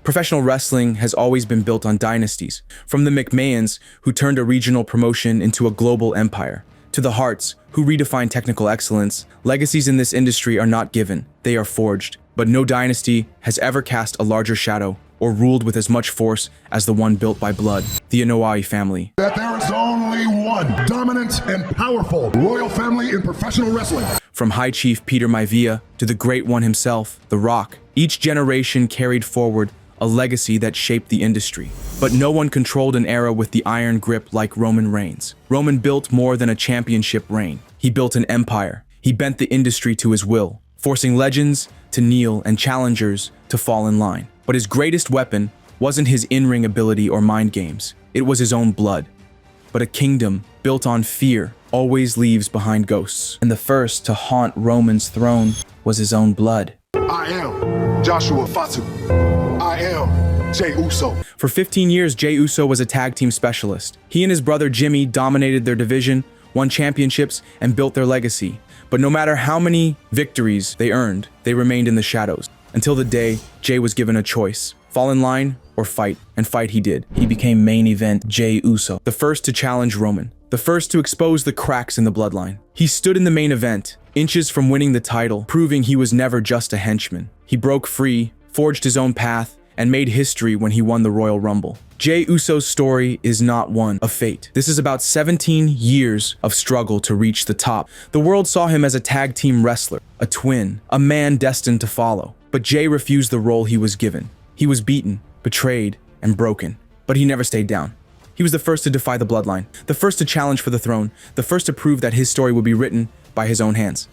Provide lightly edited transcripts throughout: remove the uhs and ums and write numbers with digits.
Professional wrestling has always been built on dynasties, from the McMahons, who turned a regional promotion into a global empire, to the Harts, who redefined technical excellence. Legacies in this industry are not given, they are forged. But no dynasty has ever cast a larger shadow or ruled with as much force as the one built by blood, the Anoa'i family. That there is only one dominant and powerful royal family in professional wrestling. From High Chief Peter Maivia to the Great One himself, The Rock, each generation carried forward a legacy that shaped the industry. But no one controlled an era with the iron grip like Roman Reigns. Roman built more than a championship reign. He built an empire. He bent the industry to his will, forcing legends to kneel and challengers to fall in line. But his greatest weapon wasn't his in-ring ability or mind games. It was his own blood. But a kingdom built on fear always leaves behind ghosts. And the first to haunt Roman's throne was his own blood. I am Joshua Fatu. I am Jey Uso. For 15 years, Jey Uso was a tag team specialist. He and his brother Jimmy dominated their division, won championships, and built their legacy. But no matter how many victories they earned, they remained in the shadows. Until the day Jey was given a choice: fall in line or fight, and fight he did. He became main event Jey Uso, the first to challenge Roman, the first to expose the cracks in the bloodline. He stood in the main event, inches from winning the title, proving he was never just a henchman. He broke free, forged his own path, and made history when he won the Royal Rumble. Jey Uso's story is not one of fate. This is about 17 years of struggle to reach the top. The world saw him as a tag team wrestler, a twin, a man destined to follow. But Jey refused the role he was given. He was beaten, betrayed, and broken. But he never stayed down. He was the first to defy the bloodline, the first to challenge for the throne, the first to prove that his story would be written by his own hands.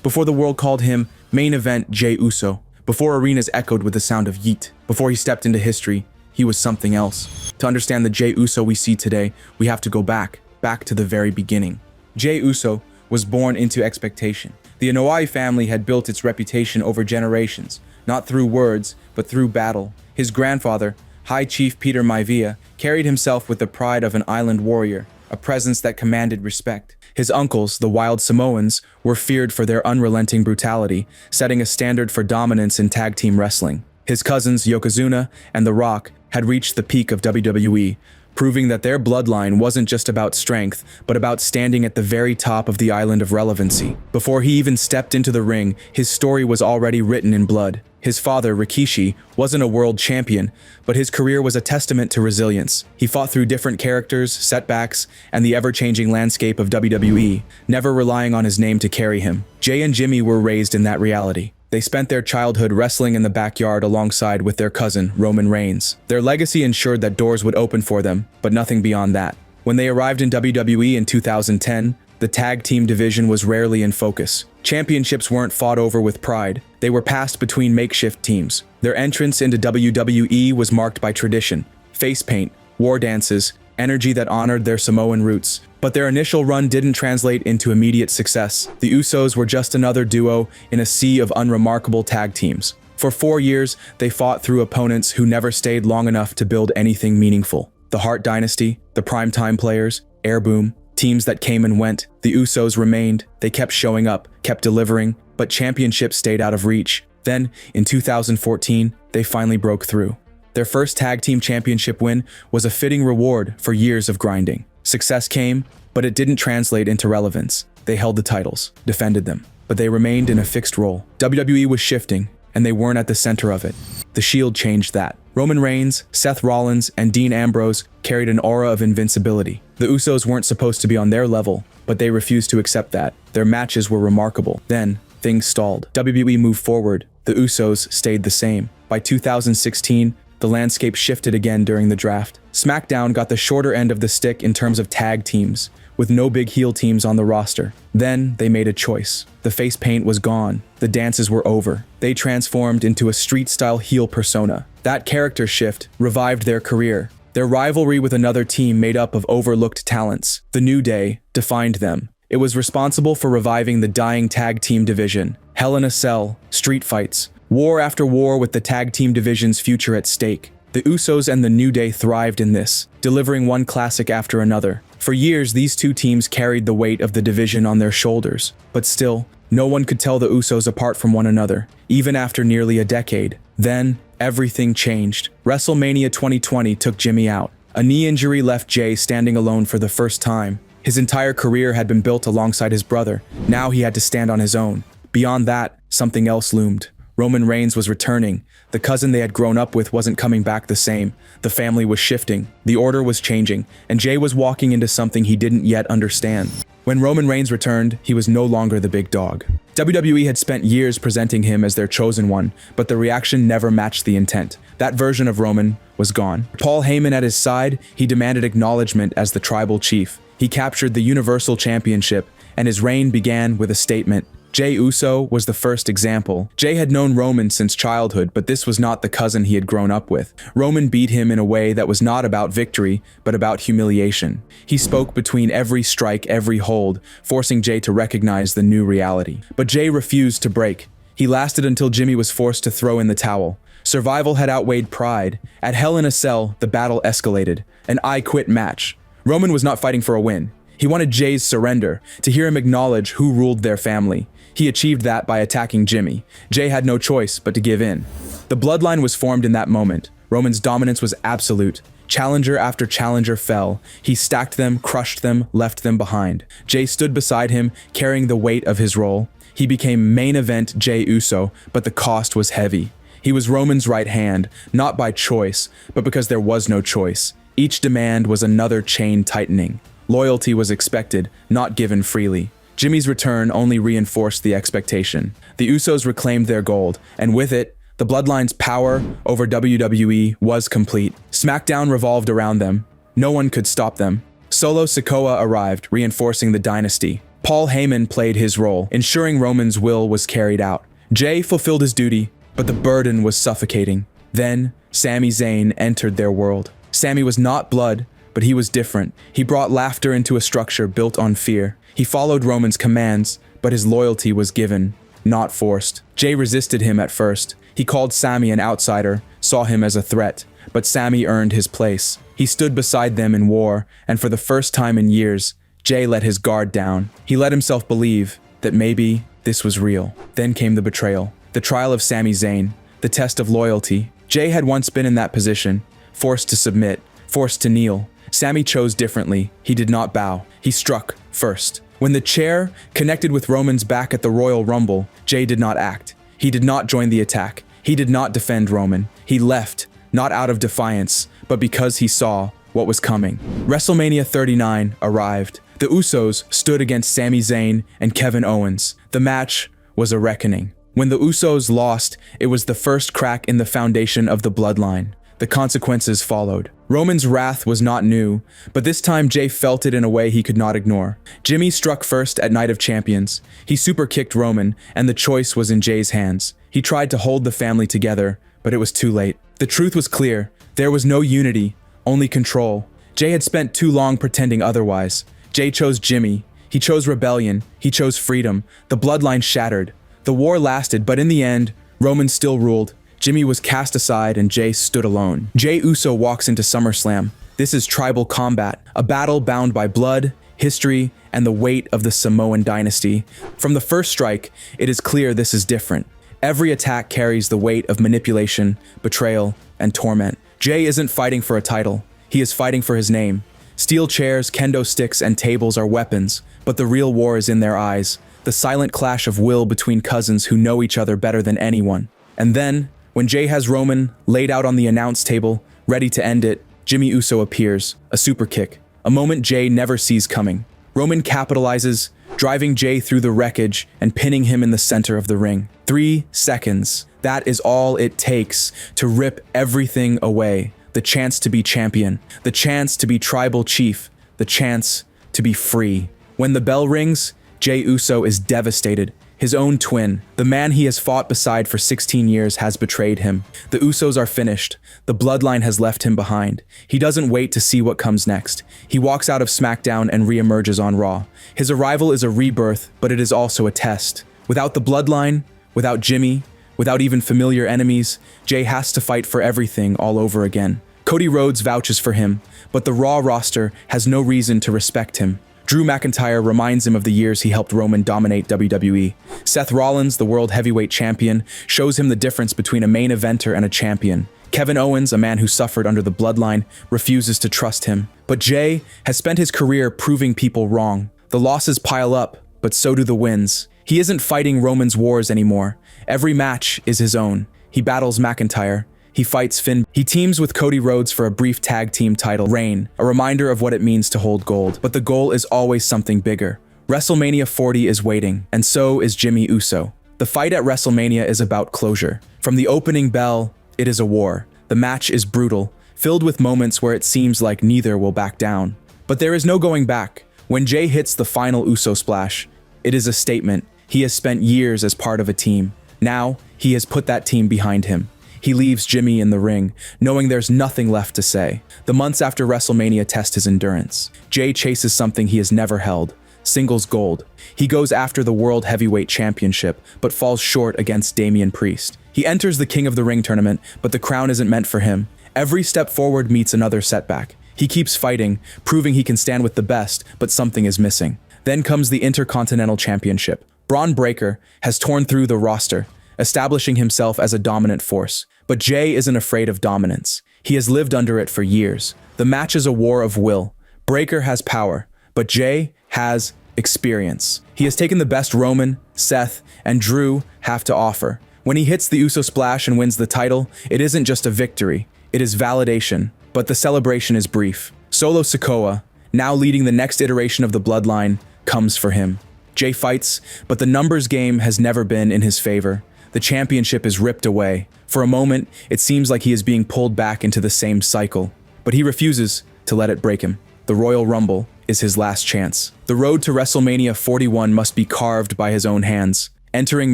Before the world called him main event Jey Uso, before arenas echoed with the sound of yeet, before he stepped into history, he was something else. To understand the Jey Uso we see today, we have to go back to the very beginning. Jey Uso was born into expectation. The Anoa'i family had built its reputation over generations, not through words, but through battle. His grandfather, High Chief Peter Maivia, carried himself with the pride of an island warrior, a presence that commanded respect. His uncles, the Wild Samoans, were feared for their unrelenting brutality, setting a standard for dominance in tag team wrestling. His cousins, Yokozuna and The Rock, had reached the peak of WWE, proving that their bloodline wasn't just about strength, but about standing at the very top of the island of relevancy. Before he even stepped into the ring, his story was already written in blood. His father, Rikishi, wasn't a world champion, but his career was a testament to resilience. He fought through different characters, setbacks, and the ever-changing landscape of WWE, never relying on his name to carry him. Jey and Jimmy were raised in that reality. They spent their childhood wrestling in the backyard alongside with their cousin, Roman Reigns. Their legacy ensured that doors would open for them, but nothing beyond that. When they arrived in WWE in 2010, the tag team division was rarely in focus. Championships weren't fought over with pride. They were passed between makeshift teams. Their entrance into WWE was marked by tradition, face paint, war dances, energy that honored their Samoan roots. But their initial run didn't translate into immediate success. The Usos were just another duo in a sea of unremarkable tag teams. For 4 years, they fought through opponents who never stayed long enough to build anything meaningful. The Hart Dynasty, the Primetime Players, Air Boom, teams that came and went. The Usos remained. They kept showing up, kept delivering, but championships stayed out of reach. Then, in 2014, they finally broke through. Their first tag team championship win was a fitting reward for years of grinding. Success came, but it didn't translate into relevance. They held the titles, defended them, but they remained in a fixed role. WWE was shifting, and they weren't at the center of it. The Shield changed that. Roman Reigns, Seth Rollins, and Dean Ambrose carried an aura of invincibility. The Usos weren't supposed to be on their level, but they refused to accept that. Their matches were remarkable. Then, things stalled. WWE moved forward. The Usos stayed the same. By 2016, the landscape shifted again during the draft. SmackDown got the shorter end of the stick in terms of tag teams, with no big heel teams on the roster. Then they made a choice. The face paint was gone. The dances were over. They transformed into a street-style heel persona. That character shift revived their career. Their rivalry with another team made up of overlooked talents. The New Day defined them. It was responsible for reviving the dying tag team division. Hell in a Cell, street fights, war after war with the tag team division's future at stake. The Usos and the New Day thrived in this, delivering one classic after another. For years, these two teams carried the weight of the division on their shoulders. But still, no one could tell the Usos apart from one another, even after nearly a decade. Then, everything changed. WrestleMania 2020 took Jimmy out. A knee injury left Jey standing alone for the first time. His entire career had been built alongside his brother. Now he had to stand on his own. Beyond that, something else loomed. Roman Reigns was returning. The cousin they had grown up with wasn't coming back the same. The family was shifting. The order was changing, and Jey was walking into something he didn't yet understand. When Roman Reigns returned, he was no longer the big dog. WWE had spent years presenting him as their chosen one, but the reaction never matched the intent. That version of Roman was gone. Paul Heyman at his side, he demanded acknowledgement as the tribal chief. He captured the Universal Championship, and his reign began with a statement. Jey Uso was the first example. Jey had known Roman since childhood, but this was not the cousin he had grown up with. Roman beat him in a way that was not about victory, but about humiliation. He spoke between every strike, every hold, forcing Jey to recognize the new reality. But Jey refused to break. He lasted until Jimmy was forced to throw in the towel. Survival had outweighed pride. At Hell in a Cell, the battle escalated. An I quit match. Roman was not fighting for a win. He wanted Jey's surrender, to hear him acknowledge who ruled their family. He achieved that by attacking Jimmy. Jey had no choice but to give in. The bloodline was formed in that moment. Roman's dominance was absolute. Challenger after challenger fell. He stacked them, crushed them, left them behind. Jey stood beside him, carrying the weight of his role. He became main event Jey Uso, but the cost was heavy. He was Roman's right hand, not by choice, but because there was no choice. Each demand was another chain tightening. Loyalty was expected, not given freely. Jimmy's return only reinforced the expectation. The Usos reclaimed their gold, and with it, the Bloodline's power over WWE was complete. SmackDown revolved around them. No one could stop them. Solo Sikoa arrived, reinforcing the dynasty. Paul Heyman played his role, ensuring Roman's will was carried out. Jey fulfilled his duty, but the burden was suffocating. Then, Sami Zayn entered their world. Sami was not blood, but he was different. He brought laughter into a structure built on fear. He followed Roman's commands, but his loyalty was given, not forced. Jey resisted him at first. He called Sami an outsider, saw him as a threat, but Sami earned his place. He stood beside them in war, and for the first time in years, Jey let his guard down. He let himself believe that maybe this was real. Then came the betrayal, the trial of Sami Zayn, the test of loyalty. Jey had once been in that position, forced to submit, forced to kneel. Sami chose differently. He did not bow. He struck first. When the chair connected with Roman's back at the Royal Rumble, Jey did not act. He did not join the attack. He did not defend Roman. He left, not out of defiance, but because he saw what was coming. WrestleMania 39 arrived. The Usos stood against Sami Zayn and Kevin Owens. The match was a reckoning. When the Usos lost, it was the first crack in the foundation of the bloodline. The consequences followed. Roman's wrath was not new, but this time Jey felt it in a way he could not ignore. Jimmy struck first at Night of Champions. He super kicked Roman, and the choice was in Jey's hands. He tried to hold the family together, but it was too late. The truth was clear. There was no unity, only control. Jey had spent too long pretending otherwise. Jey chose Jimmy. He chose rebellion. He chose freedom. The bloodline shattered. The war lasted, but in the end, Roman still ruled. Jimmy was cast aside and Jey stood alone. Jey Uso walks into SummerSlam. This is tribal combat, a battle bound by blood, history, and the weight of the Samoan dynasty. From the first strike, it is clear this is different. Every attack carries the weight of manipulation, betrayal, and torment. Jey isn't fighting for a title. He is fighting for his name. Steel chairs, kendo sticks, and tables are weapons, but the real war is in their eyes. The silent clash of will between cousins who know each other better than anyone. And then, when Jey has Roman laid out on the announce table, ready to end it, Jimmy Uso appears, a super kick, a moment Jey never sees coming. Roman capitalizes, driving Jey through the wreckage and pinning him in the center of the ring. 3 seconds. That is all it takes to rip everything away. The chance to be champion, the chance to be tribal chief, the chance to be free. When the bell rings, Jey Uso is devastated. His own twin, the man he has fought beside for 16 years, has betrayed him. The Usos are finished. The bloodline has left him behind. He doesn't wait to see what comes next. He walks out of SmackDown and reemerges on Raw. His arrival is a rebirth, but it is also a test. Without the bloodline, without Jimmy, without even familiar enemies, Jey has to fight for everything all over again. Cody Rhodes vouches for him, but the Raw roster has no reason to respect him. Drew McIntyre reminds him of the years he helped Roman dominate WWE. Seth Rollins, the World Heavyweight Champion, shows him the difference between a main eventer and a champion. Kevin Owens, a man who suffered under the bloodline, refuses to trust him. But Jey has spent his career proving people wrong. The losses pile up, but so do the wins. He isn't fighting Roman's wars anymore. Every match is his own. He battles McIntyre. He fights Finn. He teams with Cody Rhodes for a brief tag team title reign, a reminder of what it means to hold gold. But the goal is always something bigger. WrestleMania 40 is waiting, and so is Jey Uso. The fight at WrestleMania is about closure. From the opening bell, it is a war. The match is brutal, filled with moments where it seems like neither will back down. But there is no going back. When Jey hits the final Uso splash, it is a statement. He has spent years as part of a team. Now, he has put that team behind him. He leaves Jimmy in the ring, knowing there's nothing left to say. The months after WrestleMania test his endurance. Jey chases something he has never held, singles gold. He goes after the World Heavyweight Championship, but falls short against Damian Priest. He enters the King of the Ring tournament, but the crown isn't meant for him. Every step forward meets another setback. He keeps fighting, proving he can stand with the best, but something is missing. Then comes the Intercontinental Championship. Braun Breaker has torn through the roster, establishing himself as a dominant force. But Jey isn't afraid of dominance. He has lived under it for years. The match is a war of will. Breaker has power, but Jey has experience. He has taken the best Roman, Seth, and Drew have to offer. When he hits the Uso splash and wins the title, it isn't just a victory, it is validation. But the celebration is brief. Solo Sikoa, now leading the next iteration of the bloodline, comes for him. Jey fights, but the numbers game has never been in his favor. The championship is ripped away. For a moment, it seems like he is being pulled back into the same cycle. But he refuses to let it break him. The Royal Rumble is his last chance. The road to WrestleMania 41 must be carved by his own hands. Entering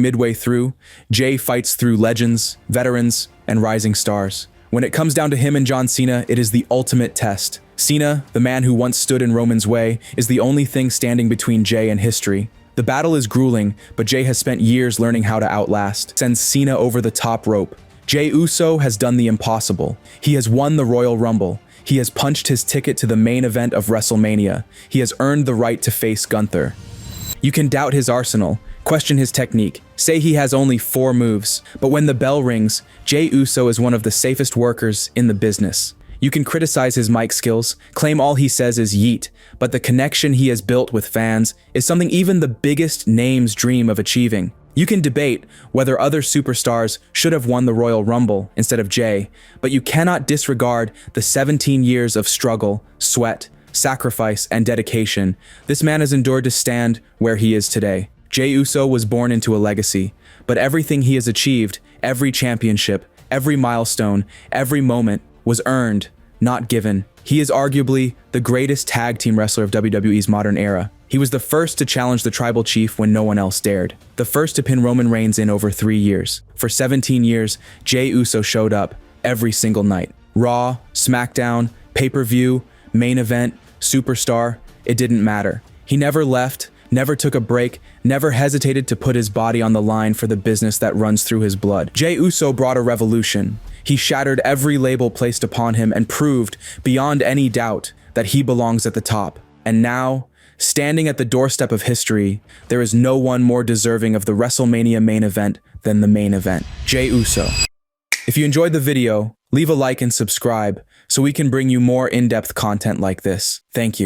midway through, Jey fights through legends, veterans, and rising stars. When it comes down to him and John Cena, it is the ultimate test. Cena, the man who once stood in Roman's way, is the only thing standing between Jey and history. The battle is grueling, but Jey has spent years learning how to outlast, sends Cena over the top rope. Jey Uso has done the impossible. He has won the Royal Rumble. He has punched his ticket to the main event of WrestleMania. He has earned the right to face Gunther. You can doubt his arsenal, question his technique, say he has only 4 moves, but when the bell rings, Jey Uso is one of the safest workers in the business. You can criticize his mic skills, claim all he says is yeet, but the connection he has built with fans is something even the biggest names dream of achieving. You can debate whether other superstars should have won the Royal Rumble instead of Jey, but you cannot disregard the 17 years of struggle, sweat, sacrifice, and dedication this man has endured to stand where he is today. Jey Uso was born into a legacy, but everything he has achieved, every championship, every milestone, every moment, was earned, not given. He is arguably the greatest tag team wrestler of WWE's modern era. He was the first to challenge the tribal chief when no one else dared. The first to pin Roman Reigns in over 3 years. For 17 years, Jey Uso showed up every single night. Raw, SmackDown, pay-per-view, main event, superstar, it didn't matter. He never left, never took a break, never hesitated to put his body on the line for the business that runs through his blood. Jey Uso brought a revolution. He shattered every label placed upon him and proved, beyond any doubt, that he belongs at the top. And now, standing at the doorstep of history, there is no one more deserving of the WrestleMania main event than the main event, Jey Uso. If you enjoyed the video, leave a like and subscribe so we can bring you more in-depth content like this. Thank you.